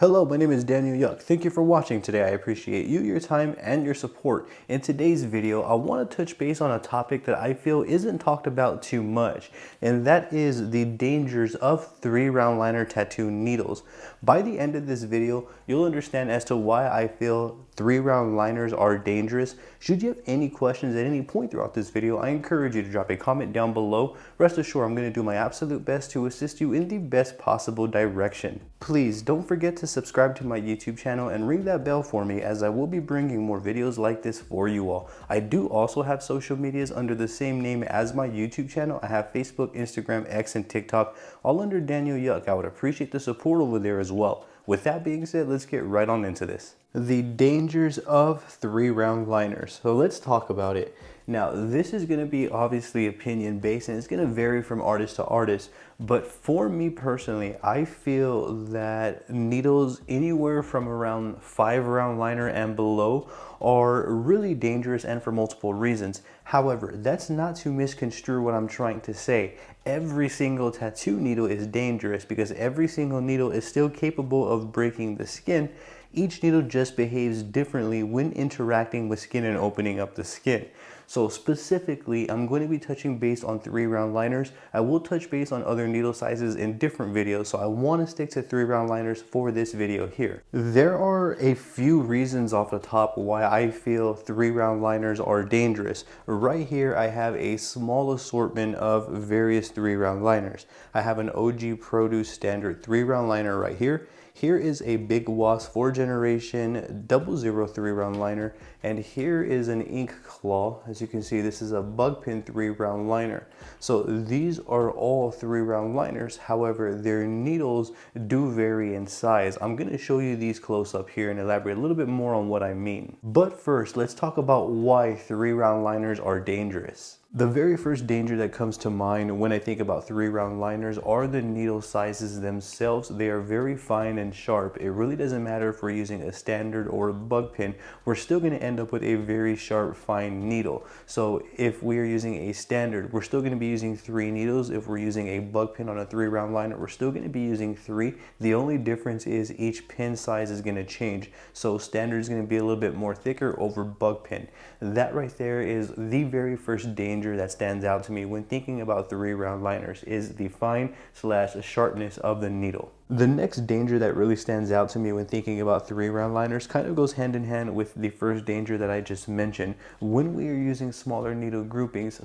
Hello, my name is Daniel Yuck. Thank you for watching today. I appreciate you, your time, and your support. In today's video, I want to touch base on a topic that I feel isn't talked about too much, and that is the dangers of 3-round liner tattoo needles. By the end of this video, you'll understand as to why I feel 3-round liners are dangerous. Should you have any questions at any point throughout this video, I encourage you to drop a comment down below. Rest assured, I'm going to do my absolute best to assist you in the best possible direction. Please don't forget to subscribe to my YouTube channel and ring that bell for me, as I will be bringing more videos like this for you all. I do also have social medias under the same name as my YouTube channel. I have Facebook, Instagram, X, and TikTok, all under Daniel Yuck. I would appreciate the support over there as well. With that being said, let's get right on into this. The dangers of 3-round liners. So let's talk about it. Now, this is going to be obviously opinion based, and it's going to vary from artist to artist. But for me personally, I feel that needles anywhere from around 5-round liner and below are really dangerous, and for multiple reasons. However, that's not to misconstrue what I'm trying to say. Every single tattoo needle is dangerous because every single needle is still capable of breaking the skin. Each needle just behaves differently when interacting with skin and opening up the skin. So specifically, I'm going to be touching base on 3-round liners. I will touch base on other needle sizes in different videos, so I want to stick to 3-round liners for this video here. There are a few reasons off the top why I feel 3-round liners are dangerous. Right here, I have a small assortment of various 3-round liners. I have an OG Produce standard 3-round liner right here. Here is a Big Wasp 4th generation 00 3-round liner, and here is an Ink Claw. As you can see, this is a bug pin 3-round liner. So these are all 3-round liners. However, their needles do vary in size. I'm going to show you these close up here and elaborate a little bit more on what I mean. But first, let's talk about why 3-round liners are dangerous. The very first danger that comes to mind when I think about 3-round liners are the needle sizes themselves. They are very fine and sharp. It really doesn't matter if we're using a standard or a bug pin, we're still going to end up with a very sharp, fine needle. So if we are using a standard, we're still going to be using 3 needles. If we're using a bug pin on a 3-round liner, we're still going to be using 3. The only difference is each pin size is going to change. So standard is going to be a little bit more thicker over bug pin. That right there is the very first danger that stands out to me when thinking about 3-round liners, is the fine / sharpness of the needle. The next danger that really stands out to me when thinking about 3-round liners kind of goes hand in hand with the first danger that I just mentioned. When we are using smaller needle groupings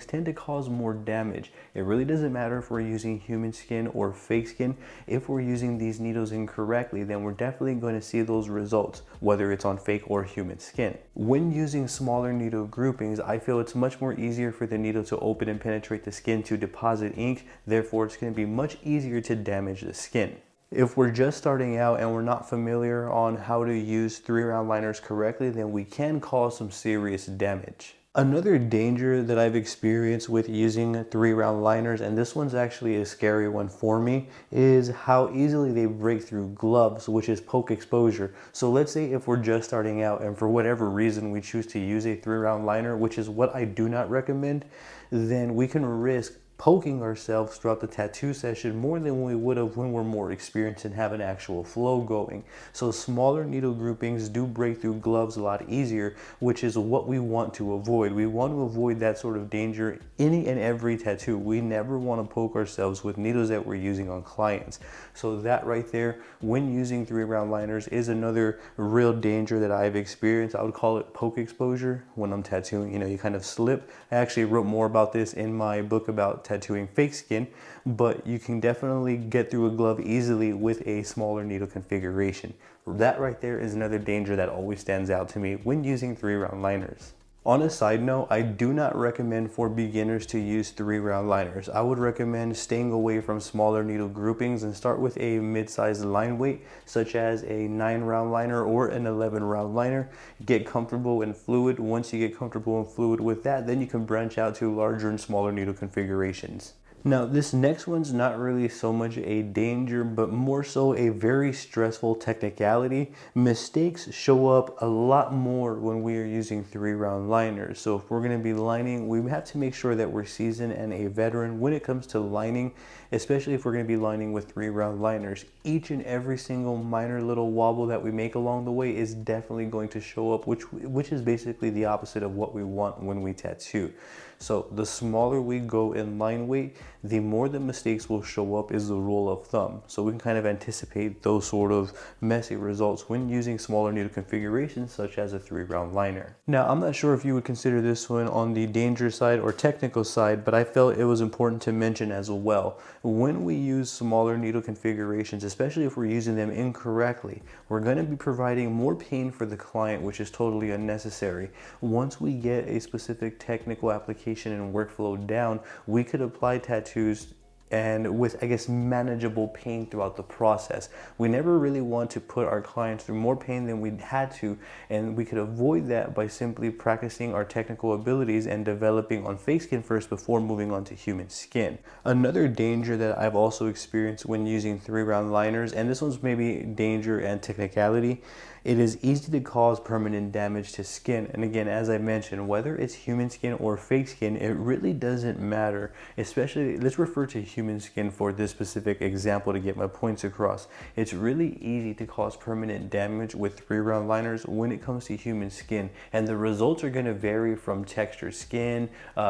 tend to cause more damage. It really doesn't matter if we're using human skin or fake skin. If we're using these needles incorrectly, then we're definitely going to see those results, whether it's on fake or human skin. When using smaller needle groupings, I feel it's much more easier for the needle to open and penetrate the skin to deposit ink. Therefore, it's going to be much easier to damage the skin. If we're just starting out and we're not familiar on how to use 3-round liners correctly, then we can cause some serious damage. Another danger that I've experienced with using 3-round liners, and this one's actually a scary one for me, is how easily they break through gloves, which is poke exposure. So let's say if we're just starting out and for whatever reason we choose to use a 3-round liner, which is what I do not recommend, then we can risk poking ourselves throughout the tattoo session more than we would have when we're more experienced and have an actual flow going. So smaller needle groupings do break through gloves a lot easier, which is what we want to avoid. We want to avoid that sort of danger any and every tattoo. We never want to poke ourselves with needles that we're using on clients. So that right there, when using 3-round liners, is another real danger that I've experienced. I would call it poke exposure when I'm tattooing. You know, you kind of slip. I actually wrote more about this in my book about tattooing fake skin, but you can definitely get through a glove easily with a smaller needle configuration. That right there is another danger that always stands out to me when using 3-round liners. On a side note, I do not recommend for beginners to use 3-round liners. I would recommend staying away from smaller needle groupings and start with a mid-sized line weight, such as a 9-round liner or an 11-round liner. Get comfortable in fluid. Once you get comfortable in fluid with that, then you can branch out to larger and smaller needle configurations. Now, this next one's not really so much a danger, but more so a very stressful technicality. Mistakes show up a lot more when we are using 3-round liners. So if we're going to be lining, we have to make sure that we're seasoned and a veteran when it comes to lining. especially if we're going to be lining with 3-round liners. Each and every single minor little wobble that we make along the way is definitely going to show up, which is basically the opposite of what we want when we tattoo. So the smaller we go in line weight, the more the mistakes will show up, is the rule of thumb. So we can kind of anticipate those sort of messy results when using smaller needle configurations such as a 3-round liner. Now, I'm not sure if you would consider this one on the dangerous side or technical side, but I felt it was important to mention as well. When we use smaller needle configurations, especially if we're using them incorrectly, we're going to be providing more pain for the client, which is totally unnecessary. Once we get a specific technical application and workflow down, we could apply tattoos and with, I guess, manageable pain throughout the process. We never really want to put our clients through more pain than we had to, and we could avoid that by simply practicing our technical abilities and developing on fake skin first before moving on to human skin. Another danger that I've also experienced when using 3-round liners, and this one's maybe danger and technicality, it is easy to cause permanent damage to skin. And again, as I mentioned, whether it's human skin or fake skin, it really doesn't matter. Especially, let's refer to human skin for this specific example to get my points across. It's really easy to cause permanent damage with 3-round liners when it comes to human skin. And the results are going to vary from textured skin,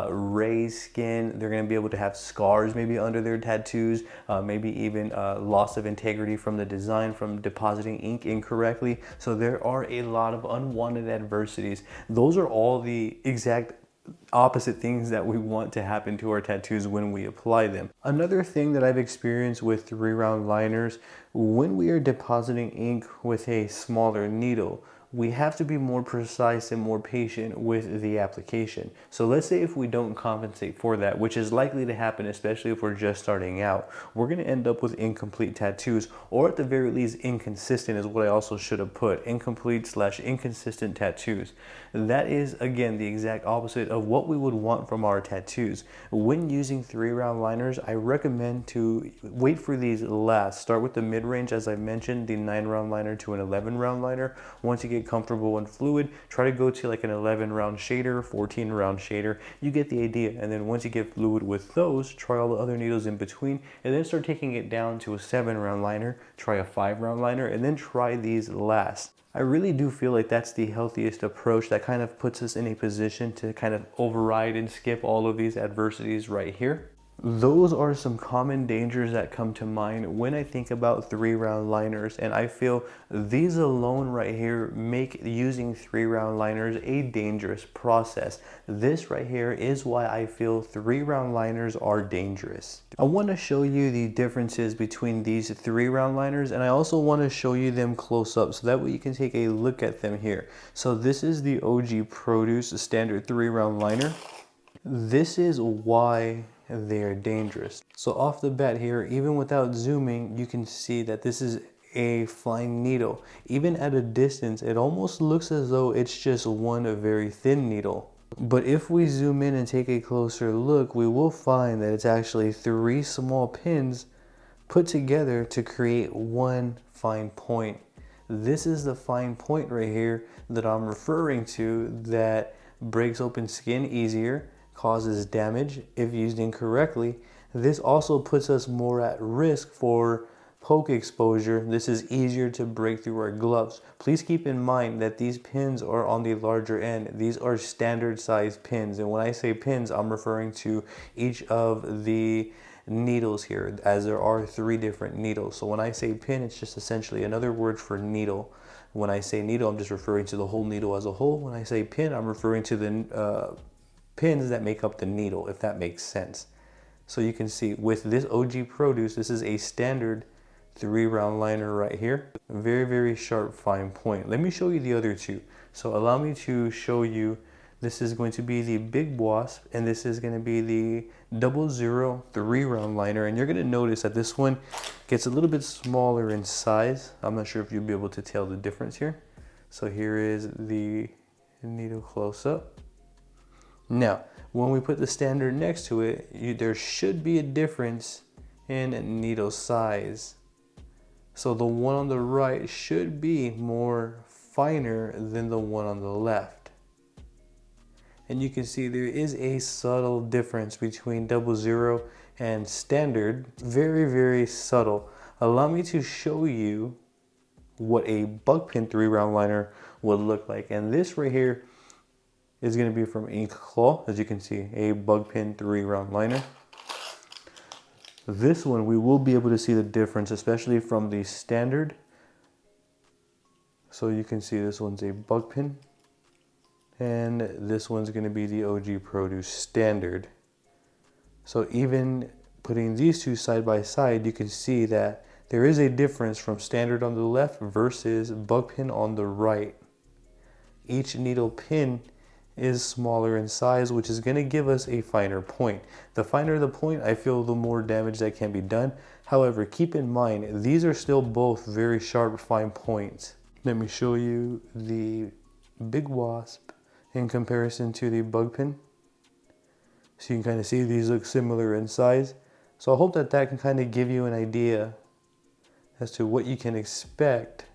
raised skin. They're going to be able to have scars maybe under their tattoos, maybe even loss of integrity from the design from depositing ink incorrectly. So there are a lot of unwanted adversities. Those are all the exact opposite things that we want to happen to our tattoos when we apply them. Another thing that I've experienced with 3-round liners, when we are depositing ink with a smaller needle, we have to be more precise and more patient with the application. So let's say if we don't compensate for that, which is likely to happen, especially if we're just starting out, we're gonna end up with incomplete tattoos, or at the very least inconsistent is what I also should have put, incomplete/inconsistent tattoos. That is, again, the exact opposite of what we would want from our tattoos. When using 3-round liners, I recommend to wait for these last. Start with the mid-range, as I mentioned, the 9-round liner to an 11-round liner. Once you get comfortable and fluid, try to go to like an 11-round shader, 14-round shader. You get the idea. And then once you get fluid with those, try all the other needles in between, and then start taking it down to a 7-round liner, try a 5-round liner, and then try these last. I really do feel like that's the healthiest approach. That kind of puts us in a position to kind of override and skip all of these adversities right here. Those are some common dangers that come to mind when I think about 3-round liners, and I feel these alone right here make using 3-round liners a dangerous process. This right here is why I feel 3-round liners are dangerous. I want to show you the differences between these 3-round liners, and I also want to show you them close up so that way you can take a look at them here. So this is the OG Produce standard 3-round liner. This is why they're dangerous. So off the bat here, even without zooming, you can see that this is a fine needle. Even at a distance, it almost looks as though it's just one very thin needle. But if we zoom in and take a closer look, we will find that it's actually 3 small pins put together to create one fine point. This is the fine point right here that I'm referring to that breaks open skin easier, causes damage if used incorrectly. This also puts us more at risk for poke exposure. This is easier to break through our gloves. Please keep in mind that these pins are on the larger end. These are standard size pins, and when I say pins, I'm referring to each of the needles here, as there are 3 different needles. So when I say pin, it's just essentially another word for needle. When I say needle, I'm just referring to the whole needle as a whole. When I say pin, I'm referring to the pins that make up the needle, if that makes sense. So you can see with this OG Produce, this is a standard 3-round liner right here. Very, very sharp, fine point. Let me show you the other 2. So allow me to show you, this is going to be the Big Wasp, and this is going to be the 00 3-round liner. And you're going to notice that this one gets a little bit smaller in size. I'm not sure if you'll be able to tell the difference here. So here is the needle close up. Now, when we put the standard next to it, there should be a difference in needle size. So the one on the right should be more finer than the one on the left. And you can see there is a subtle difference between 00 and standard, very, very subtle. Allow me to show you what a bug pin 3-round liner would look like. And this right here is going to be from Ink Claw, as you can see, a bug pin 3-round liner. This one, we will be able to see the difference, especially from the standard. So you can see this one's a bug pin, and this one's going to be the OG Produce standard. So even putting these two side by side, you can see that there is a difference from standard on the left versus bug pin on the right. Each needle pin is smaller in size, which is going to give us a finer point. The finer the point, I feel the more damage that can be done. However, keep in mind, these are still both very sharp, fine points. Let me show you the Big Wasp in comparison to the bug pin. So you can kind of see these look similar in size. So I hope that that can kind of give you an idea as to what you can expect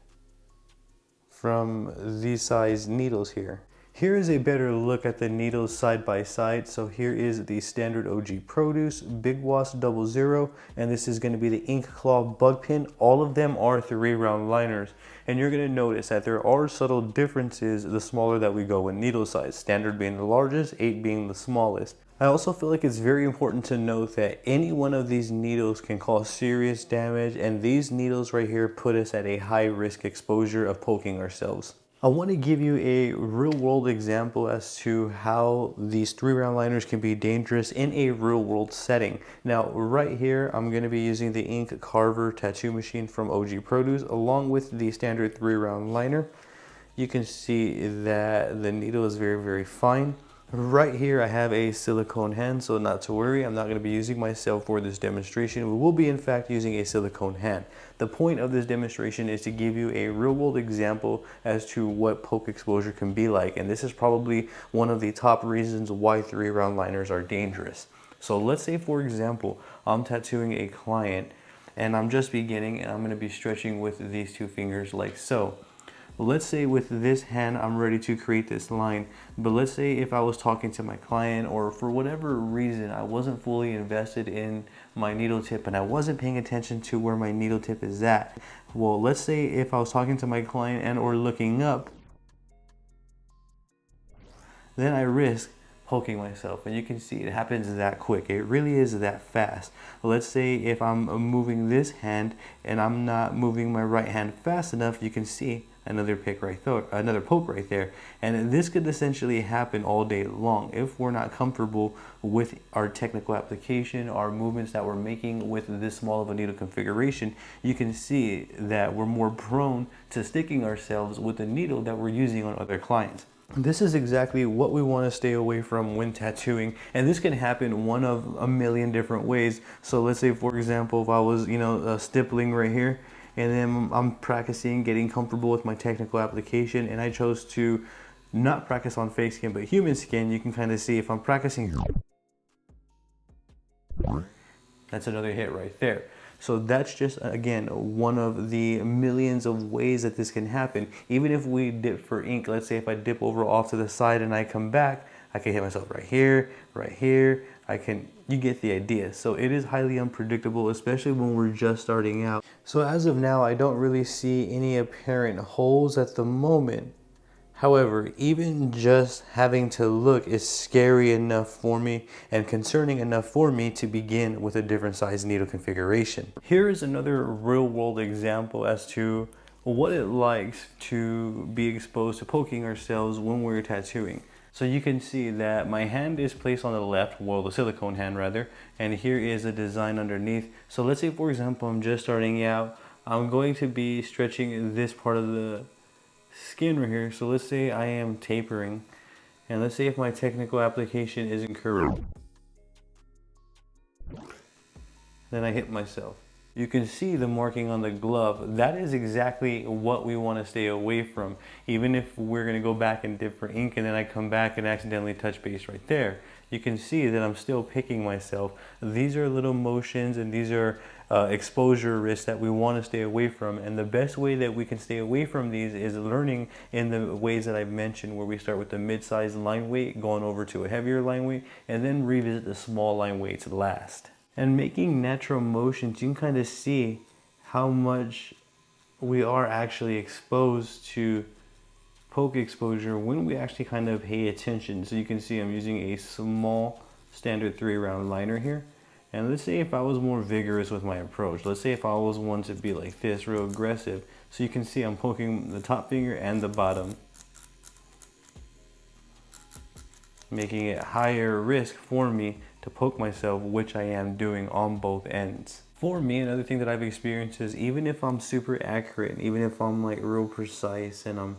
from these size needles here. Here is a better look at the needles side by side. So here is the standard OG Produce, Big Wasp 00, and this is going to be the Ink Claw bug pin. All of them are 3-round liners, and you're going to notice that there are subtle differences the smaller that we go in needle size, standard being the largest, 8 being the smallest. I also feel like it's very important to note that any one of these needles can cause serious damage, and these needles right here put us at a high risk exposure of poking ourselves. I want to give you a real world example as to how these 3-round liners can be dangerous in a real world setting. Now right here, I'm going to be using the Ink Carver tattoo machine from OG Produce along with the standard 3-round liner. You can see that the needle is very, very fine. Right here I have a silicone hand, so not to worry, I'm not going to be using myself for this demonstration. We will be in fact using a silicone hand. The point of this demonstration is to give you a real world example as to what poke exposure can be like, and this is probably one of the top reasons why 3-round liners are dangerous. So let's say, for example, I'm tattooing a client and I'm just beginning, and I'm going to be stretching with these 2 fingers like so. Let's say with this hand, I'm ready to create this line, but let's say if I was talking to my client, or for whatever reason, I wasn't fully invested in my needle tip and I wasn't paying attention to where my needle tip is at. Well, let's say if I was talking to my client and or looking up, then I risk poking myself, and you can see it happens that quick. It really is that fast. Let's say if I'm moving this hand and I'm not moving my right hand fast enough, you can see another poke right there, and this could essentially happen all day long if we're not comfortable with our technical application, our movements that we're making with this small of a needle configuration. You can see that we're more prone to sticking ourselves with the needle that we're using on other clients. This is exactly what we want to stay away from when tattooing, and this can happen one of a million different ways. So let's say, for example, if I was stippling right here, and then I'm practicing getting comfortable with my technical application, and I chose to not practice on fake skin but human skin. You can kind of see if I'm practicing, that's another hit right there. So that's just, again, one of the millions of ways that this can happen. Even if we dip for ink, let's say if I dip over off to the side and I come back, I can hit myself right here, you get the idea. So it is highly unpredictable, especially when we're just starting out. So as of now, I don't really see any apparent holes at the moment. However, even just having to look is scary enough for me and concerning enough for me to begin with a different size needle configuration. Here is another real world example as to what it likes to be exposed to poking ourselves when we're tattooing. So you can see that my hand is placed on the left, well, the silicone hand rather, and here is a design underneath. So let's say, for example, I'm just starting out. I'm going to be stretching this part of the skin right here. So let's say I am tapering, and let's say if my technical application isn't correct, then I hit myself. You can see the marking on the glove. That is exactly what we want to stay away from. Even if we're going to go back and dip for ink and then I come back and accidentally touch base right there, you can see that I'm still picking myself. These are little motions, and these are exposure risks that we want to stay away from. And the best way that we can stay away from these is learning in the ways that I've mentioned, where we start with the mid-sized line weight, going over to a heavier line weight, and then revisit the small line weights last. And making natural motions, you can kind of see how much we are actually exposed to poke exposure when we actually kind of pay attention. So you can see I'm using a small standard 3-round liner here. And let's say if I was more vigorous with my approach, let's say if I was one to be like this, real aggressive. So you can see I'm poking the top finger and the bottom, making it higher risk for me to poke myself, which I am doing on both ends. For me, another thing that I've experienced is even if I'm super accurate, even if I'm like real precise and I'm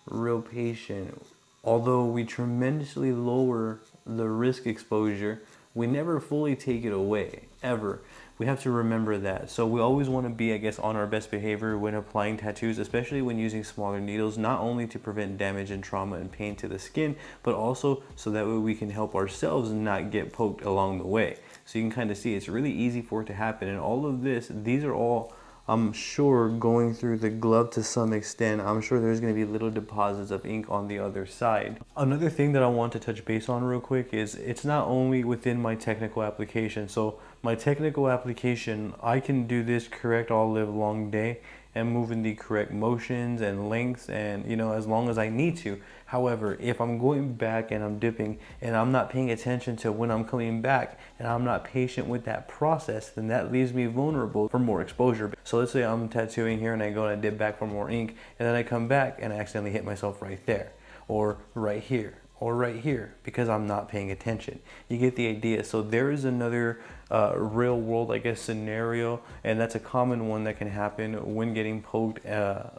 real patient, although we tremendously lower the risk exposure, we never fully take it away, ever. We have to remember that. So we always want to be, I guess, on our best behavior when applying tattoos, especially when using smaller needles, not only to prevent damage and trauma and pain to the skin, but also so that way we can help ourselves not get poked along the way. So you can kind of see it's really easy for it to happen. And all of this, these are all, I'm sure, going through the glove to some extent. I'm sure there's going to be little deposits of ink on the other side. Another thing that I want to touch base on real quick is it's not only within my technical application. So my technical application, I can do this correct all live long day and move in the correct motions and lengths, and as long as I need to. However, if I'm going back and I'm dipping and I'm not paying attention to when I'm coming back and I'm not patient with that process, then that leaves me vulnerable for more exposure. So let's say I'm tattooing here and I go and I dip back for more ink, and then I come back and I accidentally hit myself right there, or right here, or right here, because I'm not paying attention. You get the idea. So there is another real world, I guess, scenario, and that's a common one that can happen when getting poked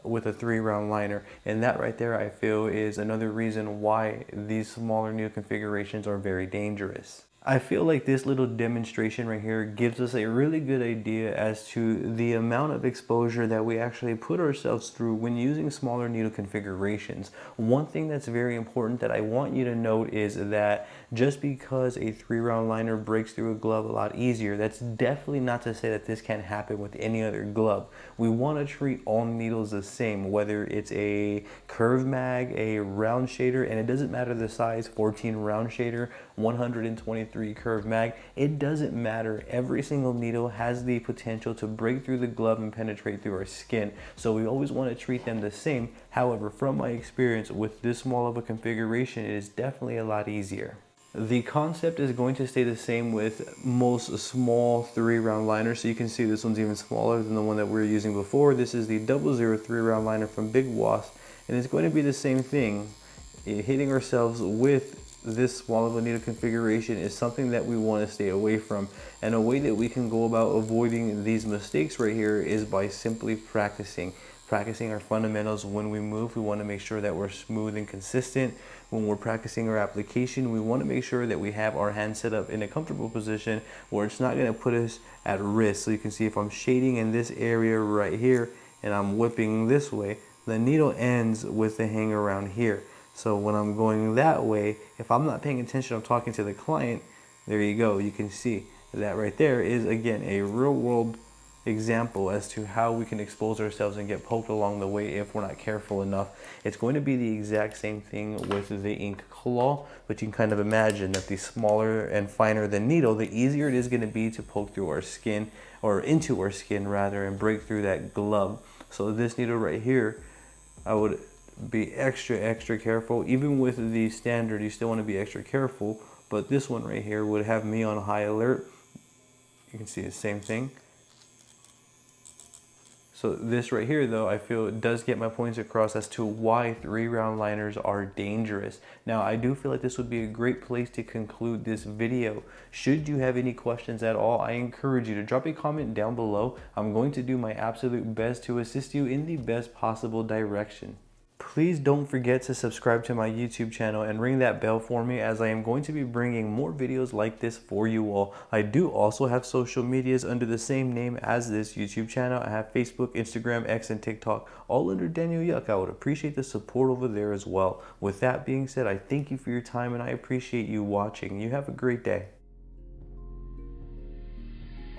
with a 3-round liner. And that right there, I feel, is another reason why these smaller needle configurations are very dangerous. I feel like this little demonstration right here gives us a really good idea as to the amount of exposure that we actually put ourselves through when using smaller needle configurations. One thing that's very important that I want you to note is that just because a 3-round liner breaks through a glove a lot easier, that's definitely not to say that this can't happen with any other glove. We want to treat all needles the same, whether it's a curve mag, a round shader, and it doesn't matter the size, 14 round shader, 123 curve mag, it doesn't matter. Every single needle has the potential to break through the glove and penetrate through our skin. So we always want to treat them the same. However, from my experience with this small of a configuration, it is definitely a lot easier. The concept is going to stay the same with most small 3-round liners. So you can see this one's even smaller than the one that we were using before. This is the 00 3-round liner from Big Wasp, and it's going to be the same thing. Hitting ourselves with this small of a needle configuration is something that we want to stay away from. And a way that we can go about avoiding these mistakes right here is by simply practicing our fundamentals. When we move, we want to make sure that we're smooth and consistent. When we're practicing our application, we want to make sure that we have our hand set up in a comfortable position where it's not going to put us at risk. So you can see if I'm shading in this area right here and I'm whipping this way, the needle ends with the hang around here. So when I'm going that way, if I'm not paying attention, I'm talking to the client, there you go. You can see that right there is, again, a real world example as to how we can expose ourselves and get poked along the way if we're not careful enough. It's going to be the exact same thing with the ink claw, but you can kind of imagine that the smaller and finer the needle, the easier it is going to be to poke through our skin, or into our skin rather, and break through that glove. So this needle right here, I would be extra careful. Even with the standard, you still want to be extra careful, but this one right here would have me on high alert. You can see the same thing. So this right here, though, I feel it does get my points across as to why 3-round liners are dangerous. Now, I do feel like this would be a great place to conclude this video. Should you have any questions at all, I encourage you to drop a comment down below. I'm going to do my absolute best to assist you in the best possible direction. Please don't forget to subscribe to my YouTube channel and ring that bell for me, as I am going to be bringing more videos like this for you all. I do also have social medias under the same name as this YouTube channel. I have Facebook, Instagram, X, and TikTok, all under Daniel Yuck. I would appreciate the support over there as well. With that being said, I thank you for your time and I appreciate you watching. You have a great day.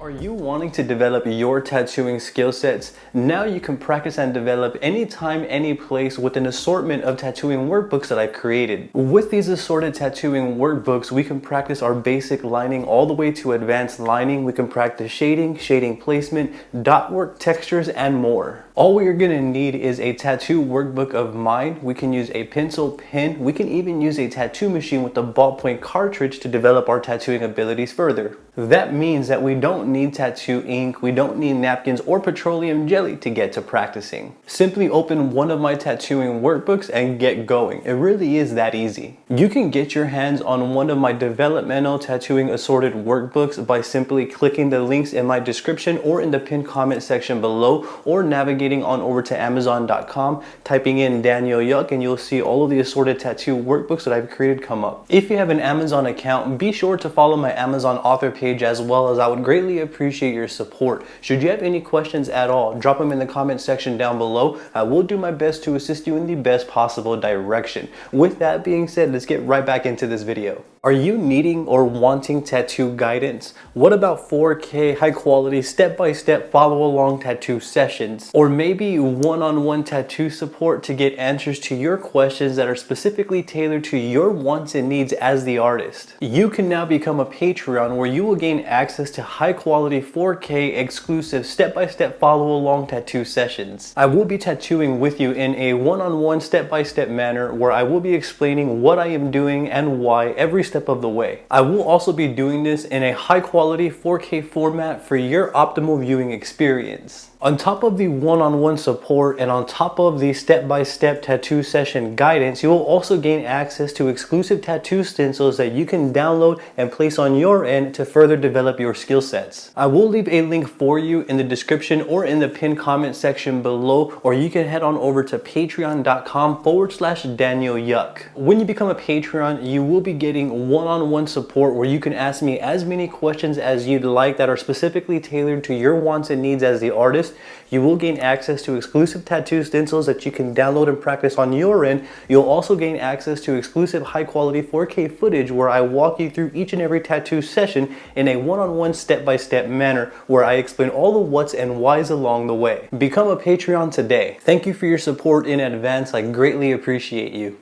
Are you wanting to develop your tattooing skill sets? Now you can practice and develop anytime, any place with an assortment of tattooing workbooks that I've created. With these assorted tattooing workbooks, we can practice our basic lining all the way to advanced lining. We can practice shading, shading placement, dot work, textures, and more. All we are going to need is a tattoo workbook of mine. We can use a pencil, pen. We can even use a tattoo machine with a ballpoint cartridge to develop our tattooing abilities further. That means that we don't need tattoo ink, we don't need napkins or petroleum jelly to get to practicing. Simply open one of my tattooing workbooks and get going. It really is that easy. You can get your hands on one of my developmental tattooing assorted workbooks by simply clicking the links in my description or in the pinned comment section below, or navigating on over to Amazon.com, typing in Daniel Yuck, and you'll see all of the assorted tattoo workbooks that I've created come up. If you have an Amazon account, be sure to follow my Amazon author page as well, as I would greatly appreciate your support. Should you have any questions at all, drop them in the comment section down below. I will do my best to assist you in the best possible direction. With that being said, let's get right back into this video. Are you needing or wanting tattoo guidance? What about 4K high quality step-by-step follow-along tattoo sessions? Or maybe one-on-one tattoo support to get answers to your questions that are specifically tailored to your wants and needs as the artist? You can now become a Patreon where you will gain access to high quality 4K exclusive step-by-step follow-along tattoo sessions. I will be tattooing with you in a one-on-one step-by-step manner where I will be explaining what I am doing and why every step of the way. I will also be doing this in a high quality 4K format for your optimal viewing experience. On top of the one-on-one support and on top of the step-by-step tattoo session guidance, you will also gain access to exclusive tattoo stencils that you can download and place on your end to further develop your skill sets. I will leave a link for you in the description or in the pinned comment section below, or you can head on over to patreon.com/Daniel Yuck. When you become a Patreon, you will be getting one-on-one support where you can ask me as many questions as you'd like that are specifically tailored to your wants and needs as the artist. You will gain access to exclusive tattoo stencils that you can download and practice on your end. You'll also gain access to exclusive high quality 4K footage where I walk you through each and every tattoo session in a one-on-one step-by-step manner where I explain all the what's and whys along the way. Become a Patreon today. Thank you for your support in advance. I greatly appreciate you.